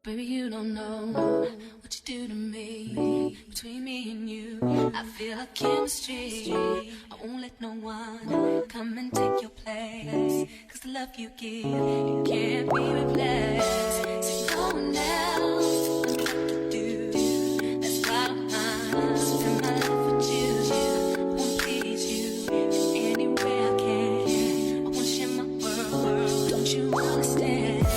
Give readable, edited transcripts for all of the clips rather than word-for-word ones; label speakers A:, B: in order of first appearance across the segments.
A: Baby, you don't know what you do to me. Between me and you, I feel like chemistry. I won't let no one come and take your place. Cause the love you give, it can't be replaced. So no one else knows what to do. That's why I'm spend my life with you. I wanna please you in any way I can. I wanna share my world, don't you understand?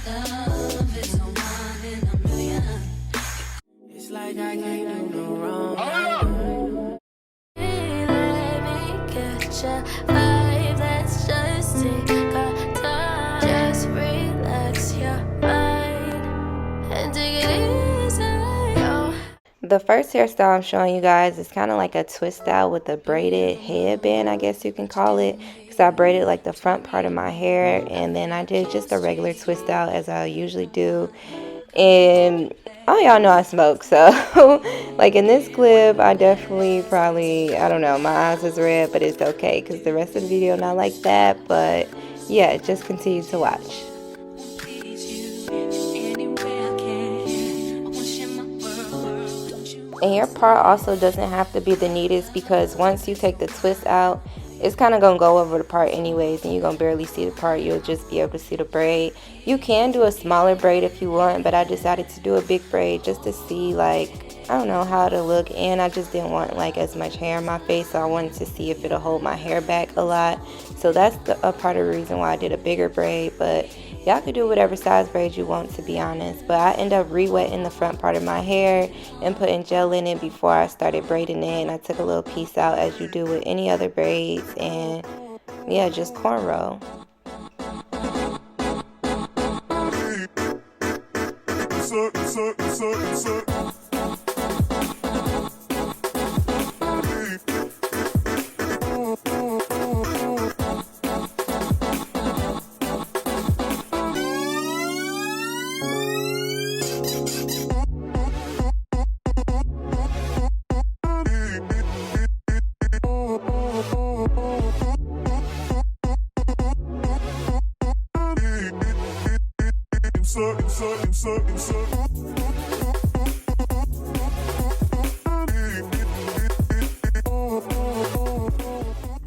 A: Love is a one in a million. It's like I can't do no wrong. Hey, let me catch a vibe. Let's just take our time. Just relax your mind and take it easy.
B: The first hairstyle I'm showing you guys is kind of like a twist out with a braided headband, I guess you can call it, because I braided like the front part of my hair, and then I did just a regular twist out as I usually do. And all y'all know I smoke, so like in this clip I definitely probably, I don't know, my eyes is red, but it's okay because the rest of the video not like that. But yeah, just continue to watch. And your part also doesn't have to be the neatest, because once you take the twist out, it's kind of going to go over the part anyways, and you're going to barely see the part. You'll just be able to see the braid. You can do a smaller braid if you want, but I decided to do a big braid just to see, like, I don't know how to look, and I just didn't want like as much hair in my face, so I wanted to see if it'll hold my hair back a lot. So that's a part of the reason why I did a bigger braid. But y'all could do whatever size braid you want, to be honest. But I end up re-wetting the front part of my hair and putting gel in it before I started braiding it. And I took a little piece out as you do with any other braids, and yeah, just cornrow.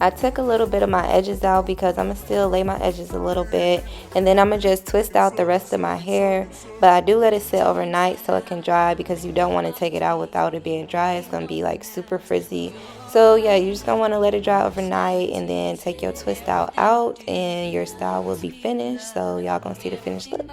B: I took a little bit of my edges out because I'm going to still lay my edges a little bit, and then I'm going to just twist out the rest of my hair. But I do let it sit overnight so it can dry, because you don't want to take it out without it being dry. It's going to be like super frizzy. So yeah, you're just going to want to let it dry overnight and then take your twist out and your style will be finished. So y'all going to see the finished look.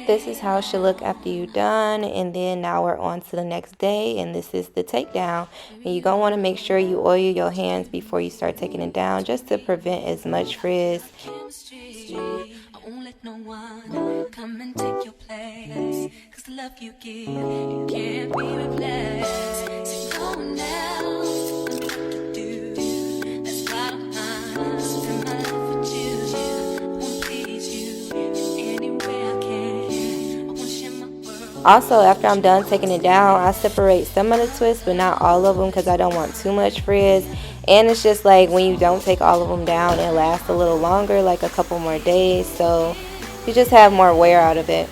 B: This is how it should look after you're done. And then now we're on to the next day, and this is the takedown. And you're going to want to make sure you oil your hands before you start taking it down, just to prevent as much frizz. No one come and take your place, cause the love you give, it can't be replaced. So no one else knows what to do. That's why I'm spend my life with you. I wanna please you in any way I can. I wanna share my world. Also, after I'm done taking it down, I separate some of the twists, but not all of them, because I don't want too much frizz. And it's just like when you don't take all of them down, it lasts a little longer, like a couple more days. So you just have more wear out of it.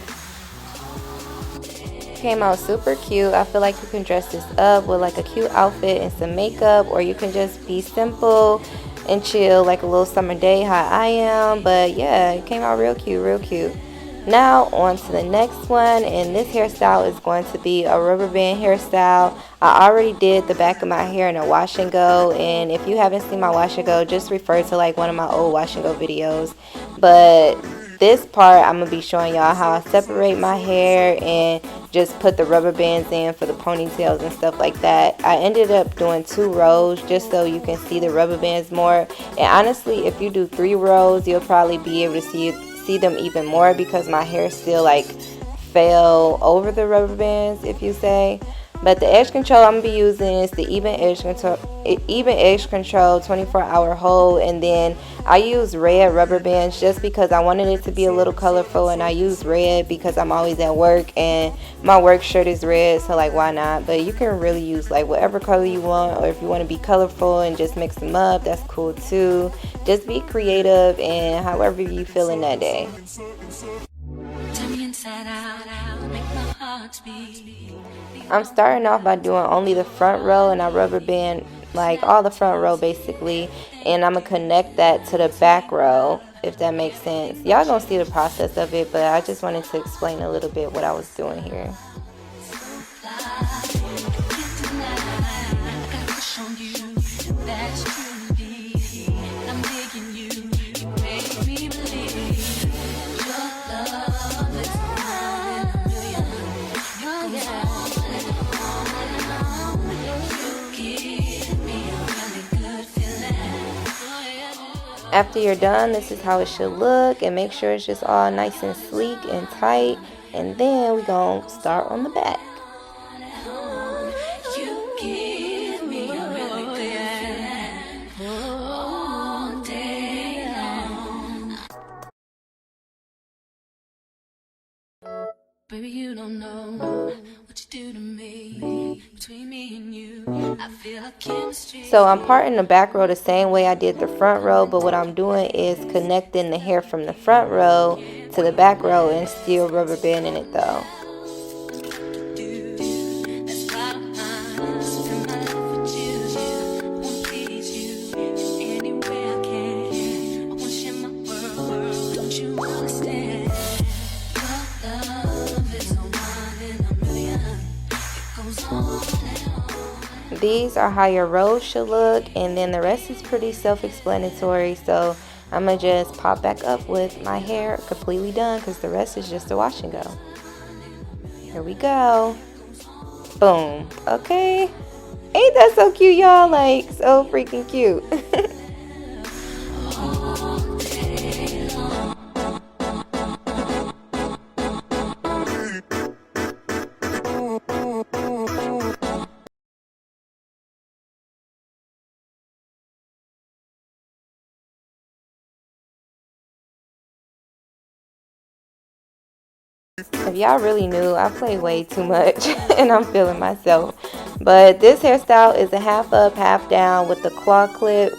B: Came out super cute. I feel like you can dress this up with like a cute outfit and some makeup, or you can just be simple and chill like a little summer day, how I am. But yeah, it came out real cute, real cute. Now on to the next one, and this hairstyle is going to be a rubber band hairstyle. I already did the back of my hair in a wash and go, and if you haven't seen my wash and go, just refer to like one of my old wash and go videos. But this part I'm gonna be showing y'all how I separate my hair and just put the rubber bands in for the ponytails and stuff like that. I ended up doing 2 rows just so you can see the rubber bands more. And honestly, if you do 3 rows, you'll probably be able to see them even more, because my hair still like fell over the rubber bands, if you say. But the edge control I'm going to be using is the even edge control 24-hour hold. And then I use red rubber bands just because I wanted it to be a little colorful, and I use red because I'm always at work and my work shirt is red, so like why not? But you can really use like whatever color you want, or if you want to be colorful and just mix them up, that's cool too. Just be creative and however you feeling that day. I'm starting off by doing only the front row, and I rubber band like all the front row basically, and I'm gonna connect that to the back row, if that makes sense. Y'all gonna see the process of it, but I just wanted to explain a little bit what I was doing here. After you're done, this is how it should look, and make sure it's just all nice and sleek and tight. And then we're going to start on the back.
A: Baby, you don't know what you do to me. Between me and you, I feel a chemistry.
B: So I'm parting the back row the same way I did the front row, but what I'm doing is connecting the hair from the front row to the back row and still rubber banding it though. These are how your rows should look, and then the rest is pretty self-explanatory. So I'm gonna just pop back up with my hair completely done, because the rest is just a wash and go. Here we go. Boom. Okay, ain't that so cute, y'all? Like, so freaking cute. If y'all really knew, I play way too much and I'm feeling myself. But this hairstyle is a half up, half down with the claw clip.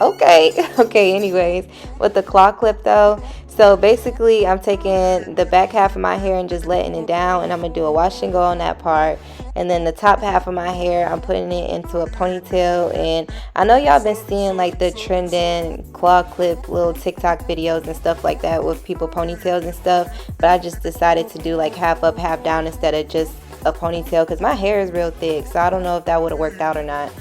B: Okay, anyways, with the claw clip though. So basically I'm taking the back half of my hair and just letting it down, and I'm going to do a wash and go on that part. And then the top half of my hair, I'm putting it into a ponytail. And I know y'all been seeing like the trending claw clip little TikTok videos and stuff like that with people ponytails and stuff. But I just decided to do like half up, half down instead of just a ponytail, because my hair is real thick. So I don't know if that would have worked out or not.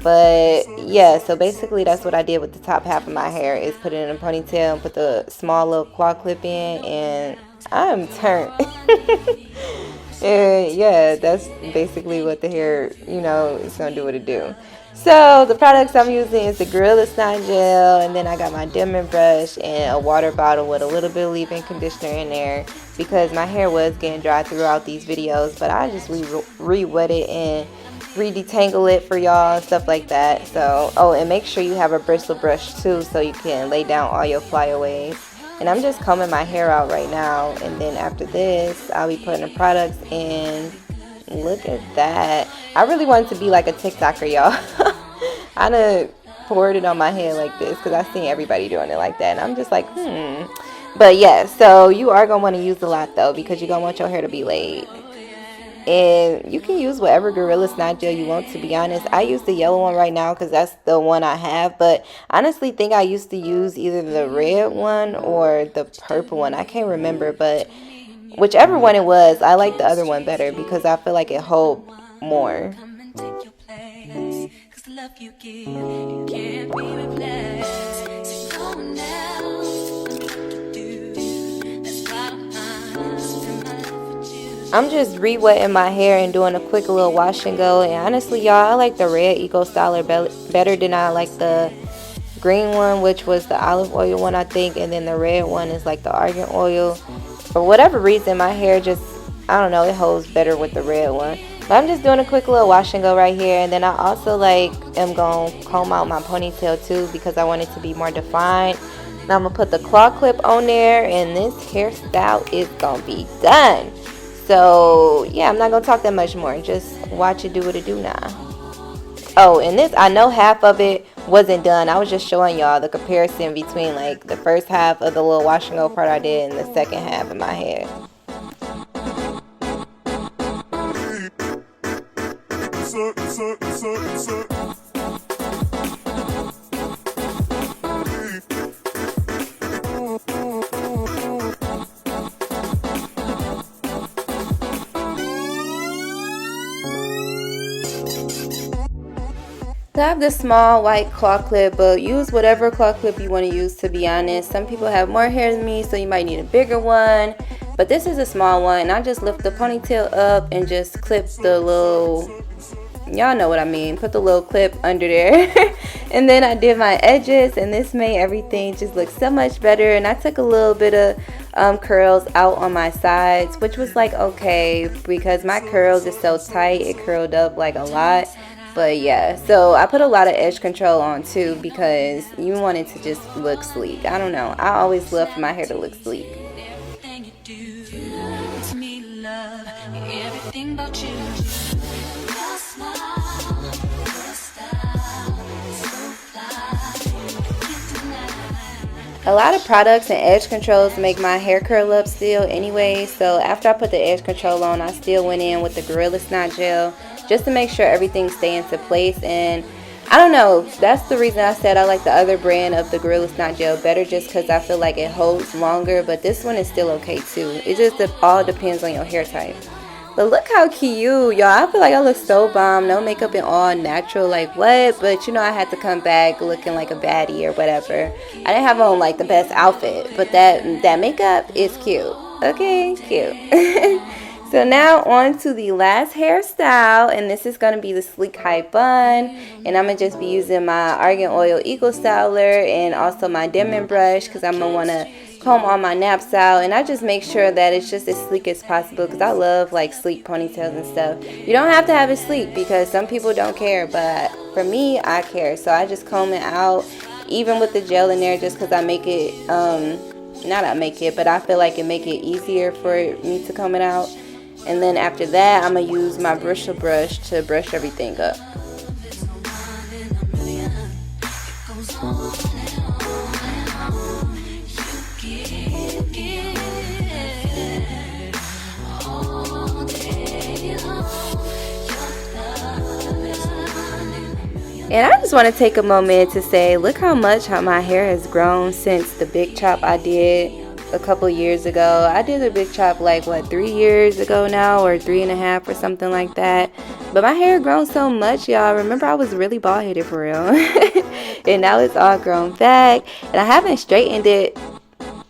B: But yeah, so basically that's what I did with the top half of my hair, is put it in a ponytail and put the small little claw clip in, and I'm turned. And yeah, that's basically what the hair, is gonna do what it do. So the products I'm using is the Gorilla Snot Gel, and then I got my dimming brush and a water bottle with a little bit of leave-in conditioner in there, because my hair was getting dry throughout these videos, but I just re-wet it and re-detangle it for y'all and stuff like that. So, and make sure you have a bristle brush too, so you can lay down all your flyaways. And I'm just combing my hair out right now, and then after this I'll be putting the products in. Look at that. I really wanted to be like a TikToker, y'all. I done poured it on my head like this because I seen everybody doing it like that, and I'm just like, But yeah, so you are going to want to use a lot though, because you're going to want your hair to be laid. And you can use whatever Gorilla Snot Gel you want, to be honest. I use the yellow one right now because that's the one I have. But honestly think I used to use either the red one or the purple one. I can't remember, but whichever one it was, I like the other one better because I feel like it holds more. I'm just re-wetting my hair and doing a quick little wash and go. And honestly, y'all, I like the red Eco Styler better than I like the green one, which was the olive oil one, I think. And then the red one is like the argan oil. For whatever reason, my hair just, I don't know, it holds better with the red one. But I'm just doing a quick little wash and go right here. And then I also like am going to comb out my ponytail too because I want it to be more defined. Now I'm going to put the claw clip on there and this hairstyle is going to be done. So yeah, I'm not going to talk that much more. Just watch it do what it do now. Oh, and this, I know half of it wasn't done. I was just showing y'all the comparison between like the first half of the little wash and go part I did and the second half of my hair. So I have this small white claw clip, but use whatever claw clip you want to use, to be honest. Some people have more hair than me, so you might need a bigger one. But this is a small one, and I just lift the ponytail up and just clip the little, y'all know what I mean, put the little clip under there. And then I did my edges, and this made everything just look so much better. And I took a little bit of curls out on my sides, which was like okay, because my curls is so tight, it curled up like a lot. But yeah, so I put a lot of edge control on too because you want it to just look sleek. I don't know, I always love for my hair to look sleek. A lot of products and edge controls make my hair curl up still anyway, so after I put the edge control on, I still went in with the Gorilla Snot Gel just to make sure everything stay into place. And I don't know, that's the reason I said I like the other brand of the Gorilla Snot Gel better, just because I feel like it holds longer, but this one is still okay too. It just all depends on your hair type. But look how cute, y'all. I feel like I look so bomb. No makeup and all natural, like what? But you know, I had to come back looking like a baddie or whatever. I didn't have on like the best outfit, but that makeup is cute. Okay, cute. So now on to the last hairstyle, and this is going to be the sleek high bun, and I'm going to just be using my Argan Oil Eco Styler and also my Denman brush because I'm going to want to comb all my naps out, and I just make sure that it's just as sleek as possible because I love like sleek ponytails and stuff. You don't have to have it sleek because some people don't care, but for me, I care. So I just comb it out even with the gel in there just because I make it, but I feel like it make it easier for me to comb it out. And then after that, I'm going to use my bristle brush to brush everything up. And I just want to take a moment to say, look how much my hair has grown since the big chop I did a couple years ago. I did a big chop like what, 3 years ago now, or 3.5 or something like that. But my hair grown so much, y'all. Remember, I was really bald headed for real. And now it's all grown back, and I haven't straightened it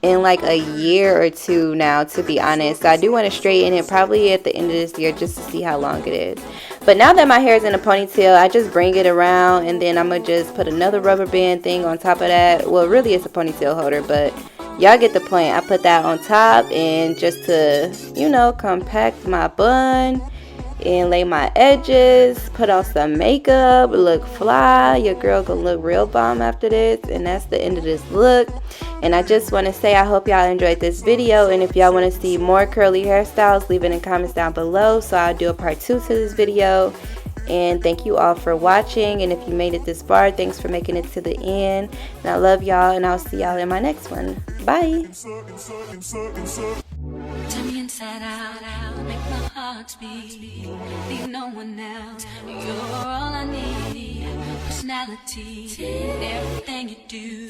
B: in like a year or two now, to be honest. So I do want to straighten it probably at the end of this year just to see how long it is. But now that my hair is in a ponytail, I just bring it around, and then I'm gonna just put another rubber band thing on top of that. Well, really it's a ponytail holder, but y'all get the point. I put that on top, and just to, you know, compact my bun and lay my edges, put on some makeup, look fly. Your girl gonna look real bomb after this. And that's the end of this look. And I just want to say I hope y'all enjoyed this video, and if y'all want to see more curly hairstyles, leave it in the comments down below so I'll do a part 2 to this video. And thank you all for watching, and if you made it this far, thanks for making it to the end. And I love y'all, and I'll see y'all in my next one. Bye.
A: Turn me inside out, make my heart beat. Leave no one else. You're all I need. Personality, everything you do.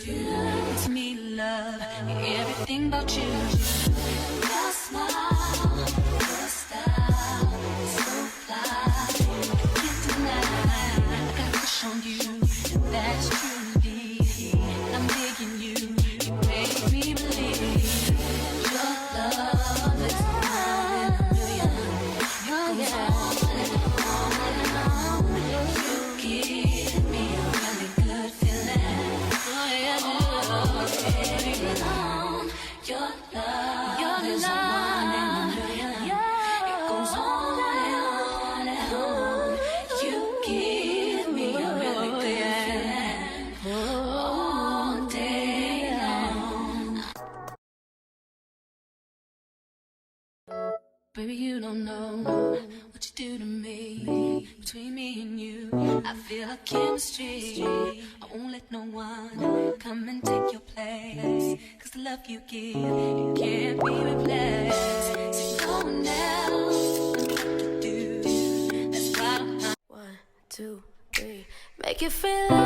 A: It's me, love, everything about you. Your smile, your style, so fly. Can't deny, I got a crush on you. That's true indeed. I'm digging you. You make me believe your love is more than a million. Baby, you don't know what you do to me. Between me and you, I feel a chemistry. I won't let no one come and take your place. Cause the love you give, it can't be replaced. See, no one else can do what you do. That's why I'm 1, 2, 3. Make it feel like